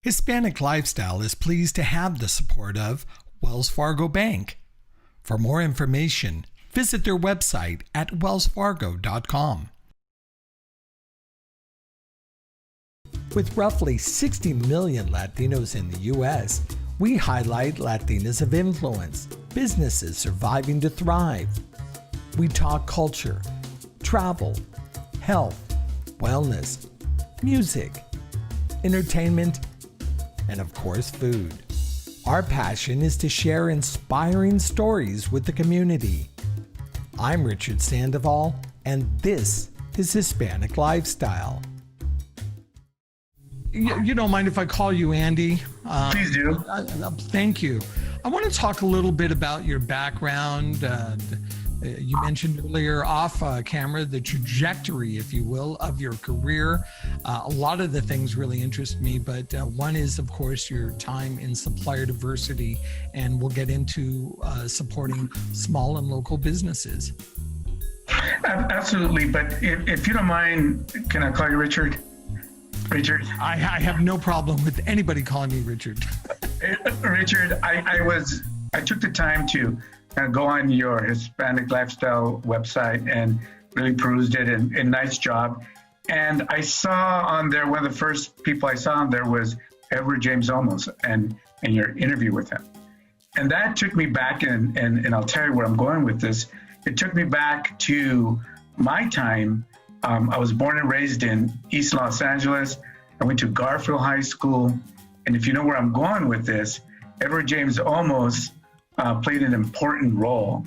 Hispanic Lifestyle is pleased to have the support of Wells Fargo Bank. For more information, visit their website at wellsfargo.com. With roughly 60 million Latinos in the U.S., we highlight Latinas of influence, businesses surviving to thrive. We talk culture, travel, health, wellness, music, entertainment, and of course, food. Our passion is to share inspiring stories with the community. I'm Richard Sandoval, and this is Hispanic Lifestyle. You don't mind if I call you Andy? Please do. Thank you. I want to talk a little bit about your background. You mentioned earlier off camera the trajectory, if you will, of your career. A lot of the things really interest me, but one is, of course, your time in supplier diversity, and we'll get into supporting small and local businesses. Absolutely, but if you don't mind, can I call you Richard? Richard? I have no problem with anybody calling me Richard. Richard, I took the time to go on your Hispanic Lifestyle website and really perused it, and nice job. And I saw on there, one of the first people I saw on there was Edward James Olmos and your interview with him. And that took me back, and I'll tell you where I'm going with this. It took me back to my time. I was born and raised in East Los Angeles. I went to Garfield High School. And if you know where I'm going with this, Edward James Olmos played an important role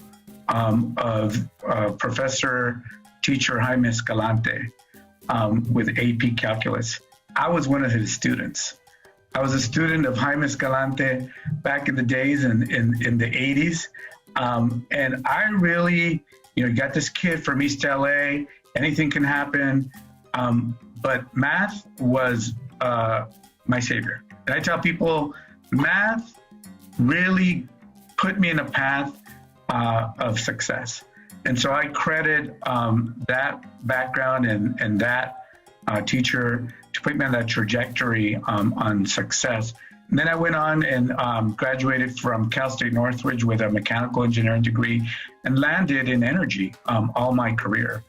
of Professor Teacher Jaime Escalante with AP Calculus. I was one of his students. I was a student of Jaime Escalante back in the days in the 80s. And I really, got this kid from East LA, anything can happen. But math was my savior. And I tell people, math really put me in a path of success. And so I credit that background and that teacher to put me on that trajectory on success. And then I went on and graduated from Cal State Northridge with a mechanical engineering degree and landed in energy all my career.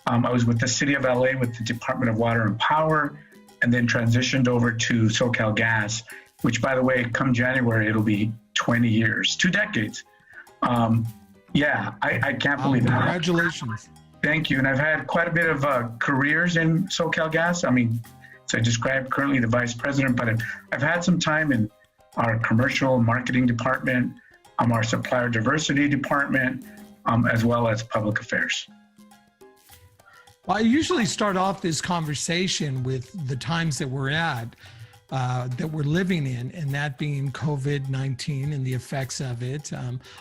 I was with the City of LA with the Department of Water and Power, and then transitioned over to SoCal Gas, which, by the way, come January, it'll be 20 years, 2 decades. I can't believe it. Congratulations. Thank you. And I've had quite a bit of careers in SoCal Gas. So I described currently the vice president, but I've had some time in our commercial marketing department, our supplier diversity department, as well as public affairs. Well, I usually start off this conversation with the times that we're at, that we're living in, and that being COVID-19 and the effects of it.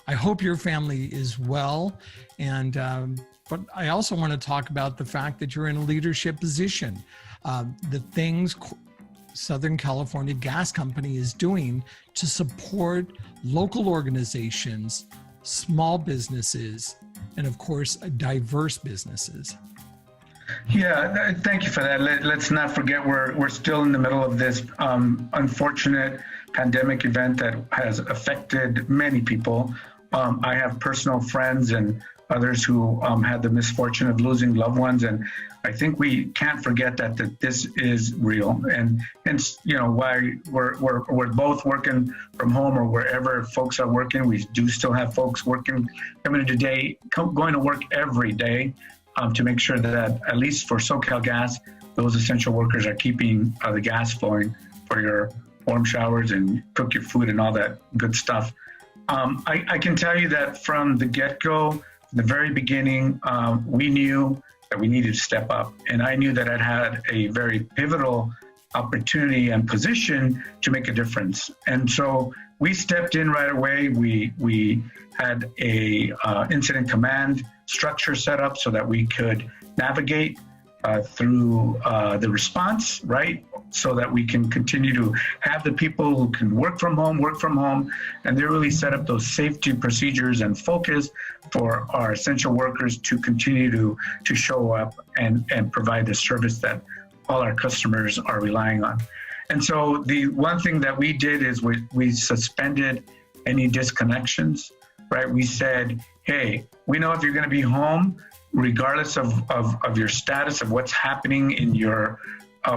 I hope your family is well, but I also want to talk about the fact that you're in a leadership position. The things Southern California Gas Company is doing to support local organizations, small businesses, and of course, diverse businesses. Yeah, thank you for that. Let's not forget we're still in the middle of this unfortunate pandemic event that has affected many people. I have personal friends and others who had the misfortune of losing loved ones, and I think we can't forget that this is real. And why we're both working from home or wherever folks are working. We do still have folks working, coming today, going to work every day. To make sure that, at least for SoCal Gas, those essential workers are keeping the gas flowing for your warm showers and cook your food and all that good stuff. I can tell you that from the get-go, the very beginning, we knew that we needed to step up. And I knew that I'd had a very pivotal opportunity and position to make a difference. And so we stepped in right away. We had a incident command structure set up so that we could navigate through the response, right? So that we can continue to have the people who can work from home, and they really set up those safety procedures and focus for our essential workers to continue to show up and provide the service that all our customers are relying on. And so the one thing that we did is we suspended any disconnections, right? We said, hey, we know if you're going to be home, regardless of your status, of what's happening in your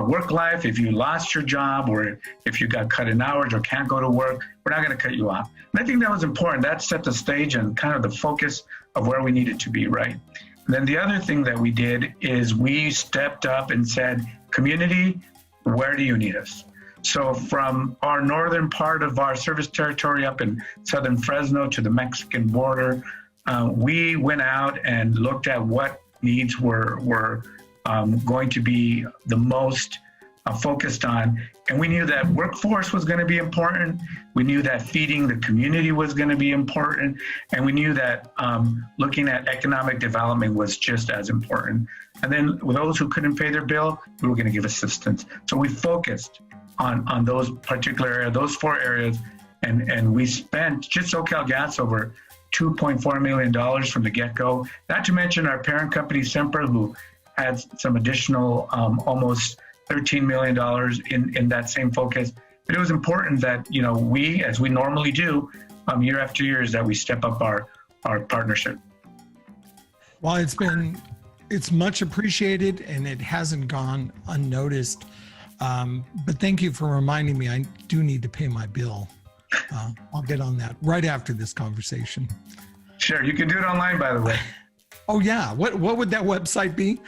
work life, if you lost your job or if you got cut in hours or can't go to work, we're not going to cut you off. And I think that was important. That set the stage and kind of the focus of where we needed to be, right? And then the other thing that we did is we stepped up and said, community, where do you need us? So from our northern part of our service territory up in southern Fresno to the Mexican border, we went out and looked at what needs were going to be the most focused on. And we knew that workforce was going to be important. We knew that feeding the community was going to be important. And we knew that looking at economic development was just as important. And then with those who couldn't pay their bill, we were going to give assistance. So we focused on those particular areas, those 4 areas. And we spent just SoCalGas over $2.4 million from the get-go. Not to mention our parent company, Sempra, who had some additional almost $13 million in that same focus. But it was important that, we, as we normally do year after year, is that we step up our partnership. Well, it's much appreciated and it hasn't gone unnoticed. But thank you for reminding me, I do need to pay my bill. I'll get on that right after this conversation. Sure, you can do it online, by the way. Oh yeah, what would that website be?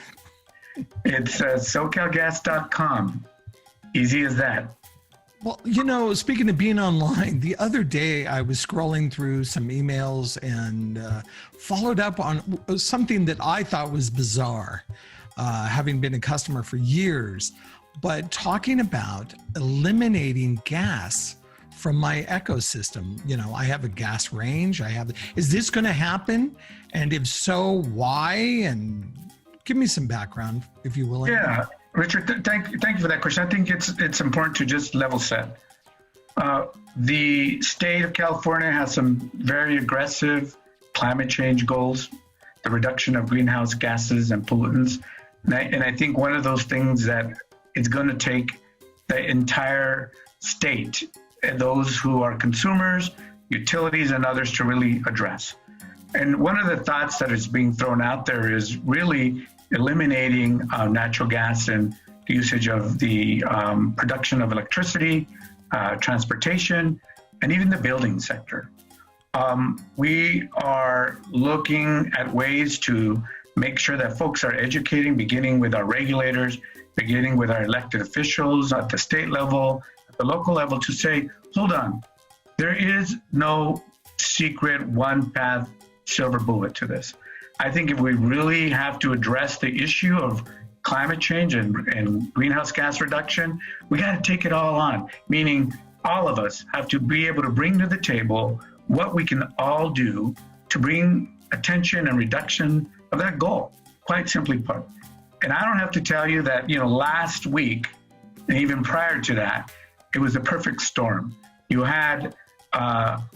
It's SoCalGas.com. Easy as that. Well, speaking of being online, the other day I was scrolling through some emails and followed up on something that I thought was bizarre, having been a customer for years, but talking about eliminating gas from my ecosystem. I have a gas range. Is this going to happen? And if so, why? And give me some background, if you will. Yeah, Richard, thank you for that question. I think it's important to just level set. The state of California has some very aggressive climate change goals, the reduction of greenhouse gases and pollutants. And I think one of those things that it's going to take the entire state, and those who are consumers, utilities, and others to really address. And one of the thoughts that is being thrown out there is really eliminating natural gas and the usage of the production of electricity, transportation, and even the building sector. We are looking at ways to make sure that folks are educating, beginning with our regulators, beginning with our elected officials at the state level, at the local level, to say, hold on, there is no secret one-path silver bullet to this. I think if we really have to address the issue of climate change and greenhouse gas reduction, we got to take it all on, meaning all of us have to be able to bring to the table what we can all do to bring attention and reduction of that goal, quite simply put. And I don't have to tell you that, last week, and even prior to that, it was a perfect storm. You had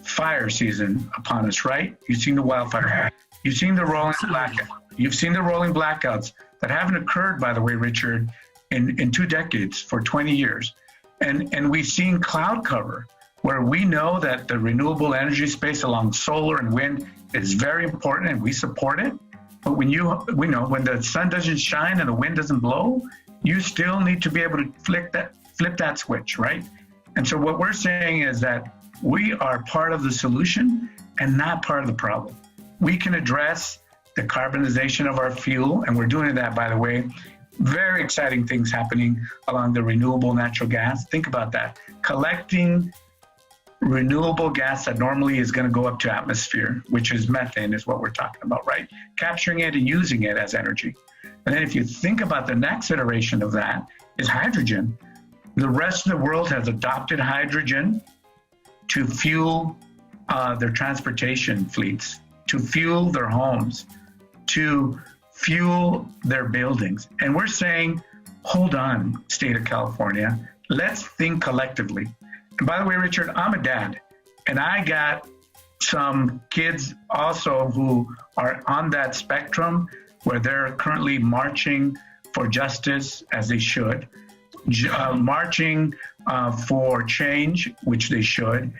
fire season upon us, right? You've seen the wildfire. You've seen the rolling blackouts. You've seen the rolling blackouts that haven't occurred, by the way, Richard, in 2 decades, for 20 years. And we've seen cloud cover, where we know that the renewable energy space along solar and wind is very important, and we support it. But we know when the sun doesn't shine and the wind doesn't blow, you still need to be able to flip that switch, right? And so what we're saying is that we are part of the solution and not part of the problem. We can address the carbonization of our fuel, and we're doing that, by the way. Very exciting things happening along the renewable natural gas. Think about that. Collecting renewable gas that normally is going to go up to atmosphere, which is methane, is what we're talking about, right? Capturing it and using it as energy. And then if you think about the next iteration of that is hydrogen. The rest of the world has adopted hydrogen to fuel their transportation fleets, to fuel their homes, to fuel their buildings. And we're saying, hold on, state of California, let's think collectively. And by the way, Richard, I'm a dad, and I got some kids also who are on that spectrum where they're currently marching for justice, as they should, marching for change, which they should.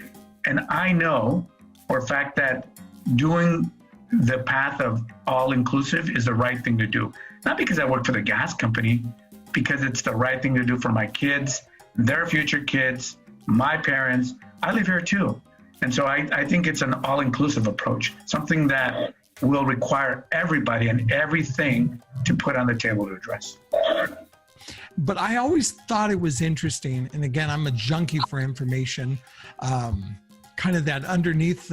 And I know for a fact that doing the path of all inclusive is the right thing to do. Not because I work for the gas company, because it's the right thing to do for my kids, their future kids, my parents. I live here too. And so I think it's an all-inclusive approach, something that will require everybody and everything to put on the table to address. But I always thought it was interesting, and again, I'm a junkie for information, kind of that underneath,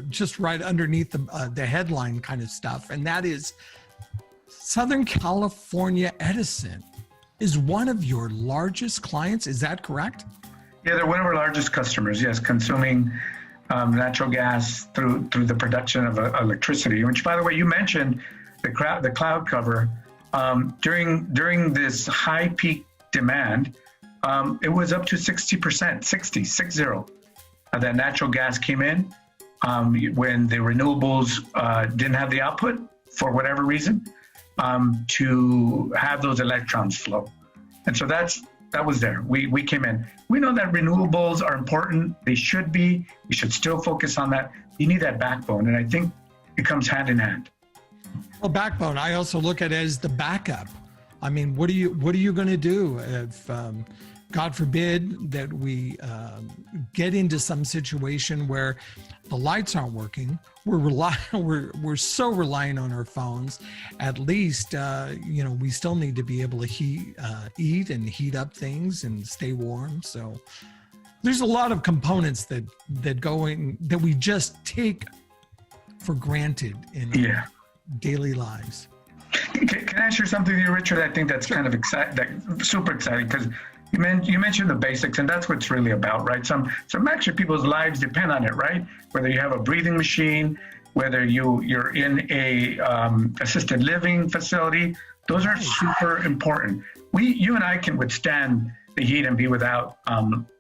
just right underneath the headline kind of stuff, and that is Southern California Edison is one of your largest clients. Is that correct? Yeah, they're one of our largest customers, yes, consuming natural gas through the production of electricity, which, by the way, you mentioned the cloud cover. During this high peak demand, it was up to 60%, 60, that natural gas came in when the renewables didn't have the output for whatever reason to have those electrons flow. And so that was there. We came in. We know that renewables are important. They should be. We should still focus on that. You need that backbone, and I think it comes hand in hand. Well, backbone, I also look at it as the backup. I mean, what are you going to do if, God forbid, that we get into some situation where the lights aren't working? We're so reliant on our phones. At least, we still need to be able to eat and heat up things and stay warm. So there's a lot of components that we just take for granted in our daily lives. Can I share something with you, Richard? I think that's kind of super exciting, because you mentioned the basics, and that's what it's really about, right? Some actually people's lives depend on it, right? Whether you have a breathing machine, whether you're in a assisted living facility, those are super important. You and I can withstand the heat and be without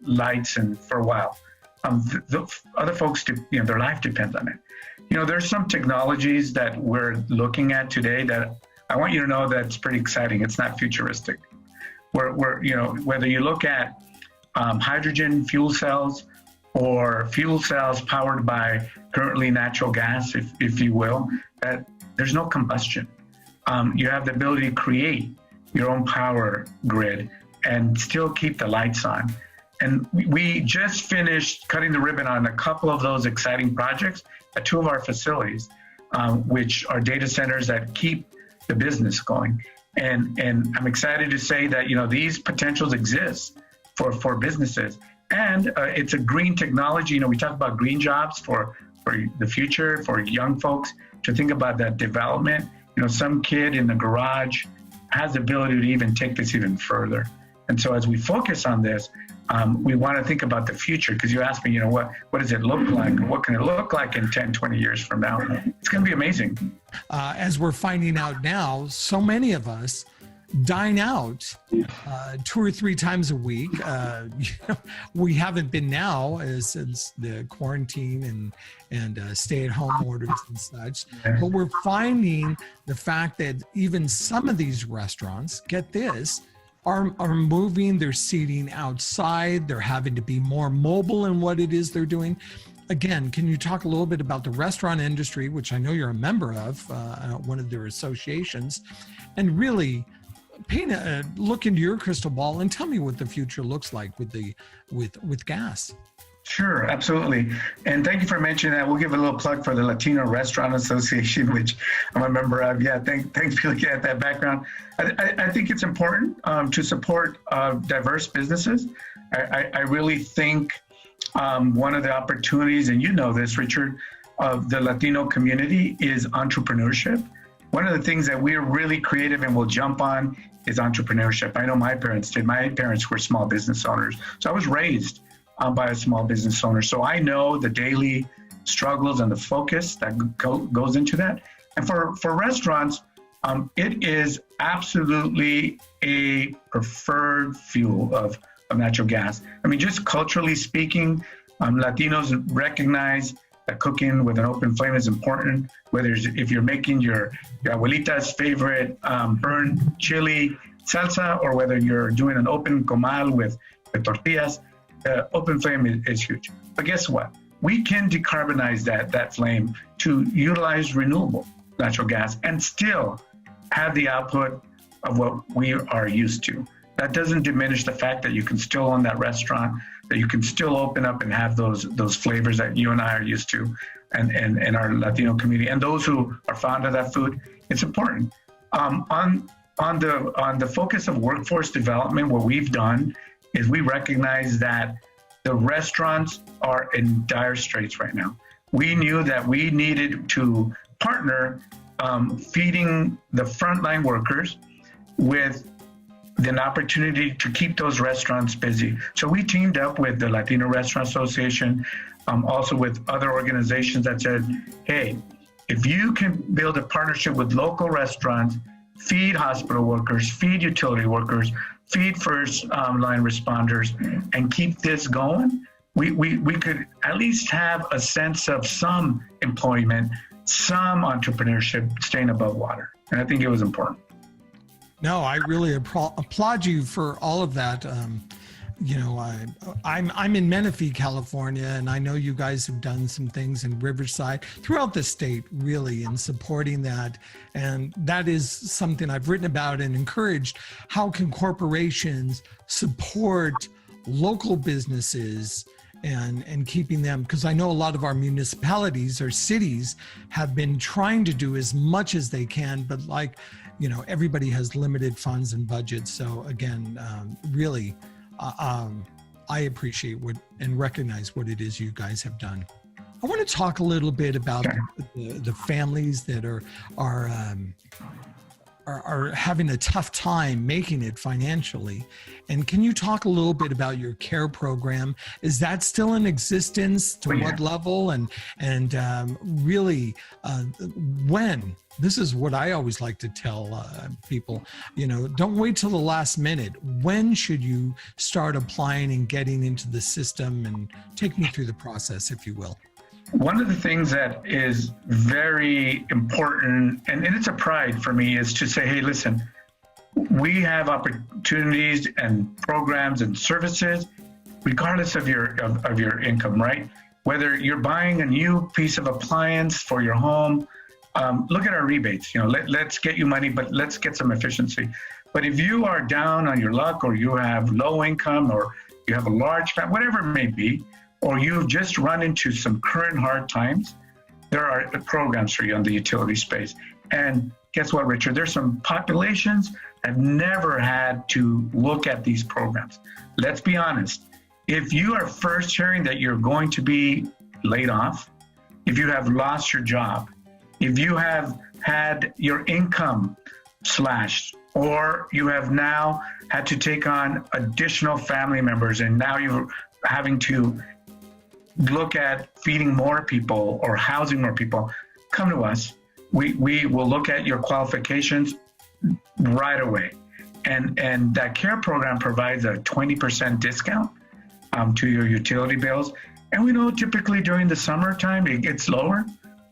lights and for a while. The other folks, their life depends on it. There's some technologies that we're looking at today that I want you to know that's pretty exciting. It's not futuristic. Whether you look at hydrogen fuel cells or fuel cells powered by currently natural gas, if you will, that there's no combustion. You have the ability to create your own power grid and still keep the lights on. And we just finished cutting the ribbon on a couple of those exciting projects at two of our facilities, which are data centers that keep the business going. And I'm excited to say that, these potentials exist for businesses. And it's a green technology. We talk about green jobs for the future, for young folks to think about that development. Some kid in the garage has the ability to even take this even further. And so as we focus on this, we want to think about the future, because you asked me, what does it look like? Or what can it look like in 10, 20 years from now? It's going to be amazing. As we're finding out now, so many of us dine out 2 or 3 times a week. We haven't been now since the quarantine and stay-at-home orders and such. Yeah. But we're finding the fact that even some of these restaurants, get this, are moving their seating outside. They're having to be more mobile in what it is they're doing. Again, can you talk a little bit about the restaurant industry, which I know you're a member of, one of their associations, and really paint look into your crystal ball and tell me what the future looks like with gas. Sure, absolutely. And thank you for mentioning that. We'll give a little plug for the Latino Restaurant Association, which I'm a member of. Yeah, thanks for looking at that background. I think it's important to support diverse businesses. I really think one of the opportunities, and you know this, Richard, of the Latino community is entrepreneurship. One of the things that we're really creative and will jump on is entrepreneurship. I know my parents did. My parents were small business owners. So I was raised by a small business owner. So I know the daily struggles and the focus that goes into that. And for restaurants, it is absolutely a preferred fuel of natural gas. I mean, just culturally speaking, Latinos recognize that cooking with an open flame is important, whether if you're making your abuelita's favorite burnt chili salsa, or whether you're doing an open comal with with tortillas. The open flame is huge. But guess what? We can decarbonize that flame to utilize renewable natural gas and still have the output of what we are used to. That doesn't diminish the fact that you can still own that restaurant, that you can still open up and have those flavors that you and I are used to, and our Latino community, and those who are fond of that food. It's important. On the focus of workforce development, what we've done is we recognize that the restaurants are in dire straits right now. We knew that we needed to partner feeding the frontline workers with an opportunity to keep those restaurants busy. So we teamed up with the Latino Restaurant Association, also with other organizations that said, hey, if you can build a partnership with local restaurants, feed hospital workers, feed utility workers, feed first line responders, and keep this going, we could at least have a sense of some employment, some entrepreneurship staying above water. And I think it was important. No, I really applaud you for all of that. I'm in Menifee, California, and I know you guys have done some things in Riverside throughout the state, really, in supporting that. And that is something I've written about and encouraged. How can corporations support local businesses and keeping them? Because I know a lot of our municipalities or cities have been trying to do as much as they can, but everybody has limited funds and budgets. So again, really, I appreciate and recognize what it is you guys have done. I want to talk a little bit about the families that are having a tough time making it financially. And can you talk a little bit about your care program? Is that still in existence? To what level? And really, when? This is what I always like to tell people, don't wait till the last minute. When should you start applying and getting into the system? And take me through the process, if you will. One of the things that is very important, and it's a pride for me, is to say, hey, listen, we have opportunities and programs and services, regardless of your income, right? Whether you're buying a new piece of appliance for your home, look at our rebates. Let's get you money, but let's get some efficiency. But if you are down on your luck, or you have low income, or you have a large family, whatever it may be, or you've just run into some current hard times, there are programs for you on the utility space. And guess what, Richard? There's some populations that never had to look at these programs. Let's be honest. If you are first hearing that you're going to be laid off, if you have lost your job, if you have had your income slashed, or you have now had to take on additional family members, and now you're having to look at feeding more people or housing more people, come to us. We will look at your qualifications right away. And that care program provides a 20% discount to your utility bills. And we know typically during the summertime, it gets lower.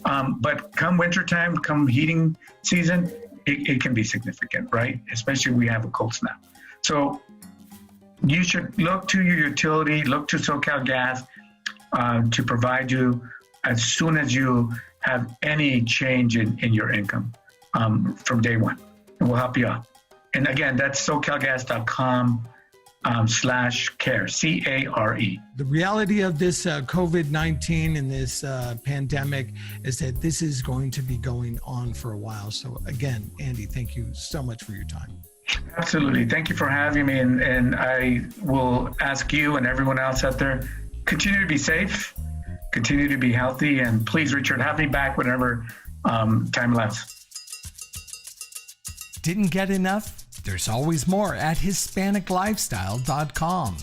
But come wintertime, come heating season, it can be significant, right? Especially if we have a cold snap. So you should look to your utility, look to SoCal Gas to provide you as soon as you have any change in your income from day one. And we'll help you out. And again, that's SoCalGas.com /care, CARE. The reality of this COVID-19 and this pandemic is that this is going to be going on for a while. So again, Andy, thank you so much for your time. Absolutely. Thank you for having me. And I will ask you and everyone else out there, continue to be safe, continue to be healthy, and please, Richard, have me back whenever time allows. Didn't get enough? There's always more at HispanicLifestyle.com.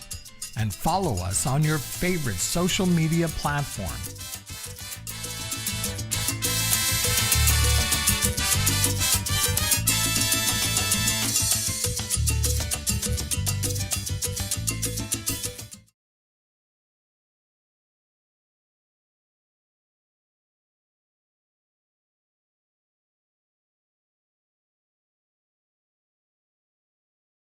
And follow us on your favorite social media platform.